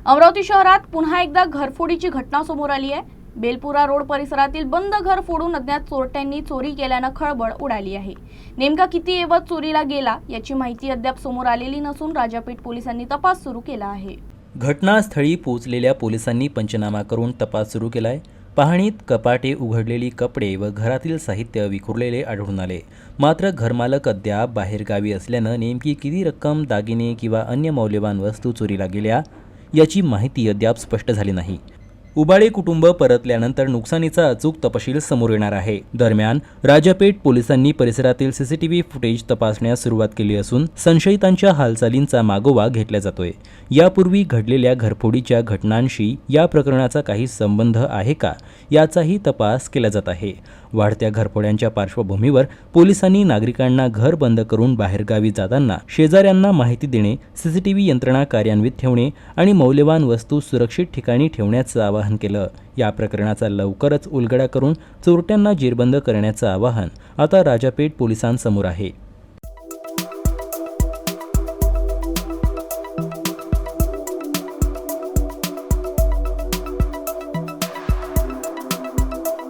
अमरावती शहरात पुन्हा एकदा घरफोडीची घटना समोर आली आहे। बेलपुरा रोड परिसरातील बंद घर फोडून अज्ञात चोरट्यांनी चोरी केल्याने खळबळ उडाली आहे। नेमका किती ऐवज चोरीला गेला याची माहिती अद्याप समोर आलेली नसून राजापेठ पोलिसांनी तपास सुरू केला आहे। घटनास्थळी पोहोचलेल्या पोलिसांनी पंचनामा करून तपास सुरू केलाय। पाहणीत कपाटे, उघडलेली कपडे व घरातील साहित्य विखुरलेले आढळून आले। मात्र घरमालक अद्याप बाहेरगावी असल्याने नेमकी किती रक्कम, दागिने किंवा अन्य मौल्यवान वस्तू चोरीला गेल्या याची माहिती अद्याप स्पष्ट झाली नाही। उबाळे कुटुंब परतल्यानंतर नुकसानीचा अचूक तपशील समोर येणार आहे। दरम्यान राजापेठ पोलिसांनी परिसरातील सीसीटीव्ही फुटेज तपासण्यास सुरुवात केली असून संशयितांच्या हालचालींचा मागोवा घेतला जातोय। यापूर्वी घडलेल्या घरफोडीच्या घटनांशी या प्रकरणाचा काही संबंध आहे का याचाही तपास केला जात आहे। वाढत्या घरफोड्यांच्या पार्श्वभूमीवर पोलिसांनी नागरिकांना घर बंद करून बाहेरगावी जाताना शेजाऱ्यांना माहिती देणे, सीसीटीव्ही यंत्रणा कार्यान्वित ठेवणे आणि मौल्यवान वस्तू सुरक्षित ठिकाणी ठेवण्याचं आवाहन केलं। या प्रकरणाचा लवकरच उलगडा करून चोरट्यांना जेरबंद करण्याचं आवाहन आता राजापेठ पोलिसांसमोर आहे।